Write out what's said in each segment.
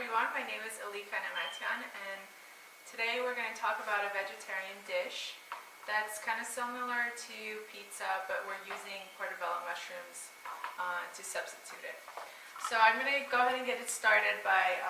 everyone, my name is Alika Namatyan, and today we're going to talk about a vegetarian dish that's kind of similar to pizza, but we're using portobello mushrooms to substitute it. So I'm going to go ahead and get it started by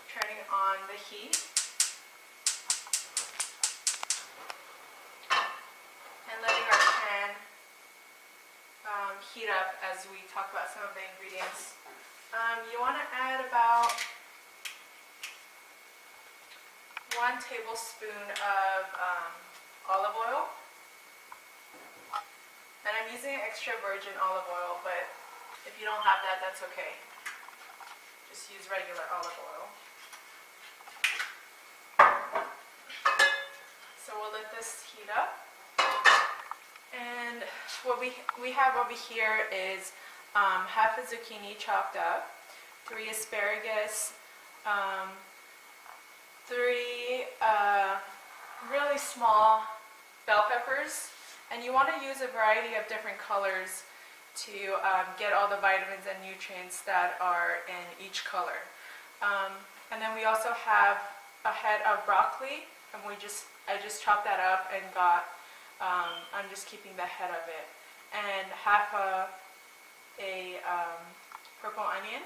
turning on the heat and letting our pan heat up as we talk about some of the ingredients. You want to add about 1 tablespoon of olive oil, and I'm using extra virgin olive oil, but if you don't have that, that's okay. Just use regular olive oil. So we'll let this heat up, and what we have over here is half a zucchini chopped up, 3 asparagus, 3 really small bell peppers, and you want to use a variety of different colors to get all the vitamins and nutrients that are in each color. And then we also have a head of broccoli, and I just chopped that up and got, I'm just keeping the head of it, and half a purple onion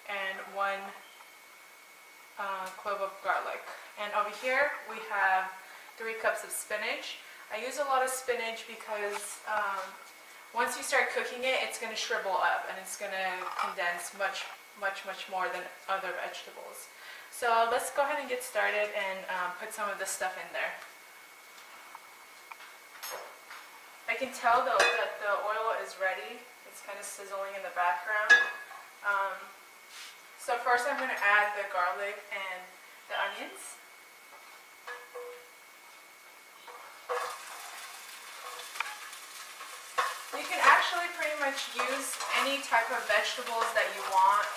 and 1 clove of garlic. And over here we have 3 cups of spinach. I use a lot of spinach because once you start cooking it, it's going to shrivel up and it's going to condense much more than other vegetables. So let's go ahead and get started and put some of this stuff in there. I can tell though that the oil is ready. It's kind of sizzling in the background. So first I'm going to add the garlic and the onions. You can actually pretty much use any type of vegetables that you want.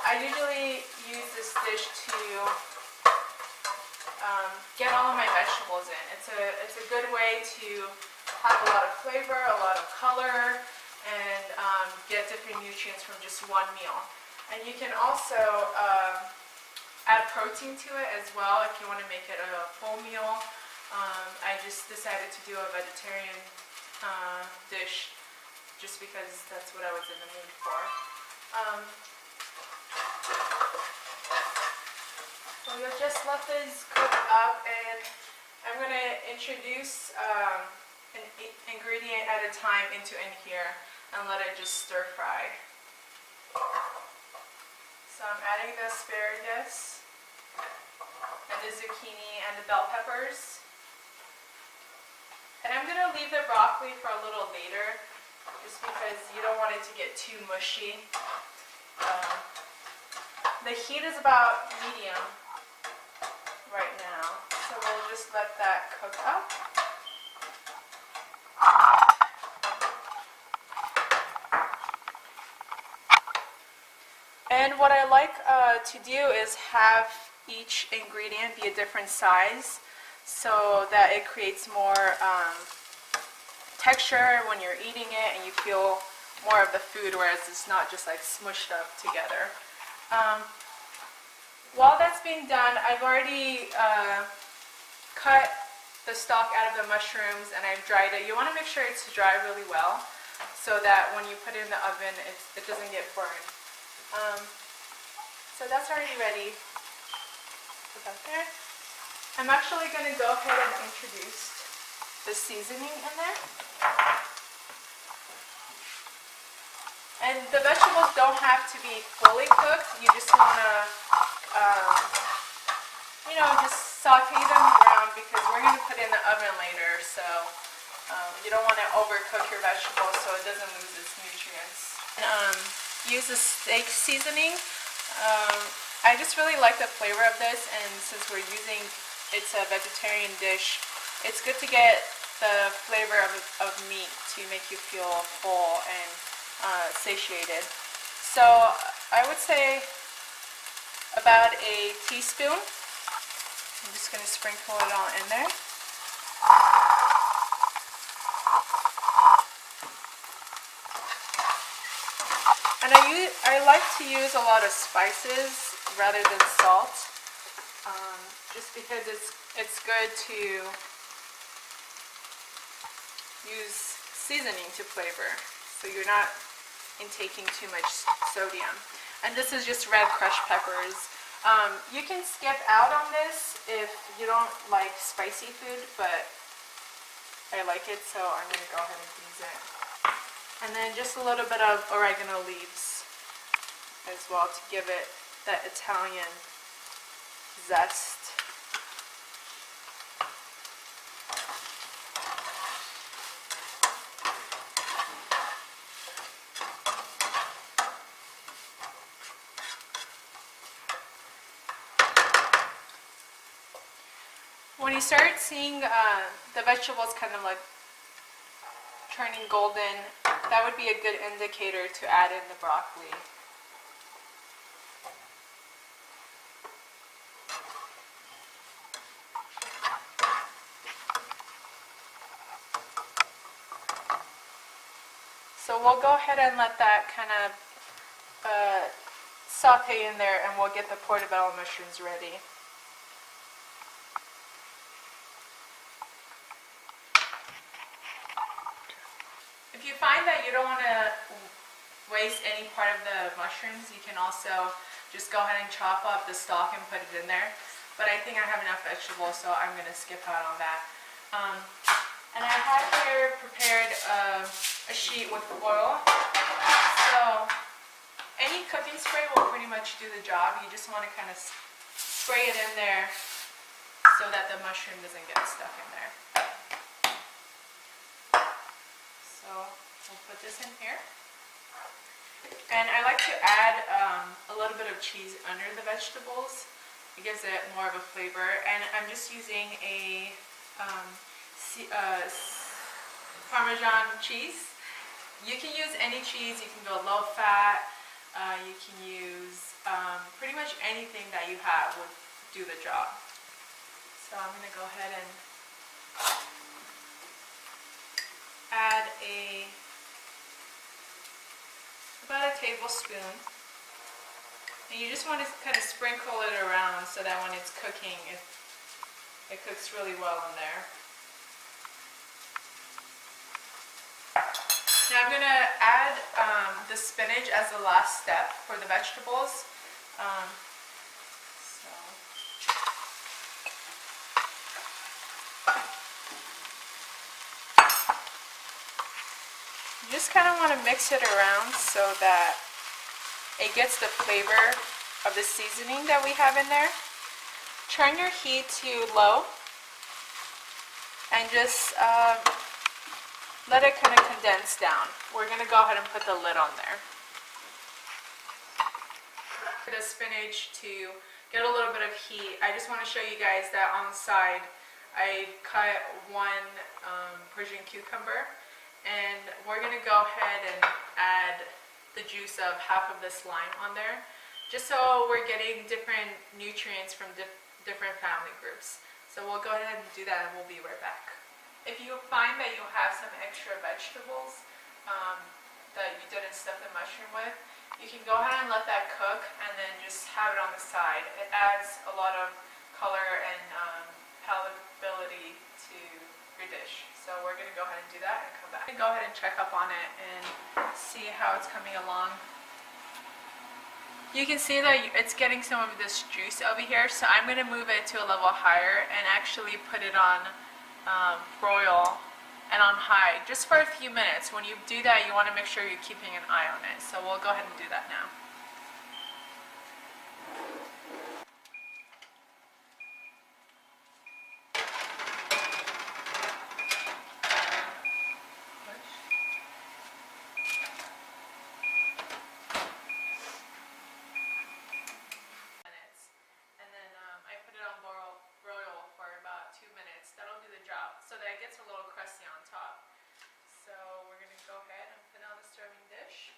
I usually use this dish to get all of my vegetables in. It's a good way to have a lot of flavor, a lot of color, and get different nutrients from just one meal. And you can also add protein to it as well if you want to make it a full meal. I just decided to do a vegetarian dish just because that's what I was in the mood for. So you'll just let this cook up, and I'm going to introduce an ingredient at a time in here and let it just stir fry. So I'm adding the asparagus and the zucchini and the bell peppers. And I'm going to leave the broccoli for a little later just because you don't want it to get too mushy. The heat is about medium right now, so we'll just let that cook up. And what I like to do is have each ingredient be a different size so that it creates more texture when you're eating it and you feel more of the food, whereas it's not just like smushed up together. While that's being done, I've already cut the stalk out of the mushrooms and I've dried it. You want to make sure it's dry really well so that when you put it in the oven, it doesn't get burned. So that's already ready. Put that there. I'm actually going to go ahead and introduce the seasoning in there. And the vegetables don't have to be fully cooked. You just want to, just saute them around because we're going to put it in the oven later. So you don't want to overcook your vegetables so it doesn't lose its nutrients. And, use the steak seasoning. I just really like the flavor of this, and since it's a vegetarian dish, it's good to get the flavor of meat to make you feel full and satiated. So I would say about a teaspoon. I'm just going to sprinkle it all in there. And And I like to use a lot of spices rather than salt, just because it's good to use seasoning to flavor, so you're not intaking too much sodium. And this is just red crushed peppers. You can skip out on this if you don't like spicy food, but I like it, so I'm going to go ahead and use it. And then just a little bit of oregano leaves as well to give it that Italian zest. When you start seeing the vegetables kind of like turning golden, that would be a good indicator to add in the broccoli. So we'll go ahead and let that kind of saute in there, and we'll get the portobello mushrooms ready. If you find that you don't want to waste any part of the mushrooms, you can also just go ahead and chop up the stalk and put it in there. But I think I have enough vegetables, so I'm going to skip out on that. And I have here prepared a sheet with oil. So any cooking spray will pretty much do the job. You just want to kind of spray it in there so that the mushroom doesn't get stuck in there. So we'll put this in here. And I like to add a little bit of cheese under the vegetables. It gives it more of a flavor. And I'm just using a Parmesan cheese. You can use any cheese. You can go low fat. You can use pretty much anything that you have would do the job. So I'm going to go ahead and add about a tablespoon, and you just want to kind of sprinkle it around so that when it's cooking, it cooks really well in there. Now I'm going to add the spinach as the last step for the vegetables. You just kind of want to mix it around so that it gets the flavor of the seasoning that we have in there. Turn your heat to low and just let it kind of condense down. We're going to go ahead and put the lid on there. For the spinach to get a little bit of heat, I just want to show you guys that on the side I cut one Persian cucumber. And we're going to go ahead and add the juice of half of this lime on there, just so we're getting different nutrients from different family groups. So we'll go ahead and do that, and we'll be right back. If you find that you have some extra vegetables that you didn't stuff the mushroom with, you can go ahead and let that cook and then just have it on the side. It adds a lot of color and palatability to your dish. So we're going to go ahead and do that and come back. Go ahead and check up on it and see how it's coming along. You can see that it's getting some of this juice over here, so I'm going to move it to a level higher and actually put it on broil and on high just for a few minutes. When you do that, you want to make sure you're keeping an eye on it. So we'll go ahead and do that now. So that it gets a little crusty on top. So we're going to go ahead and put it on the serving dish.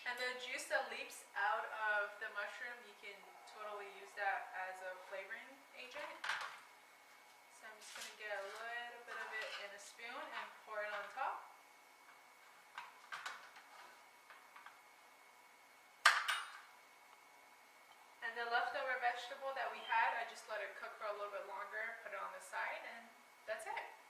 And the juice that leaps out of the mushroom, you can totally use that as a flavoring agent. So I'm just going to get a little bit of it in a spoon and pour it on top. And the leftover vegetable that we had, I just let it cook for a little bit longer, put it on the side, and that's it.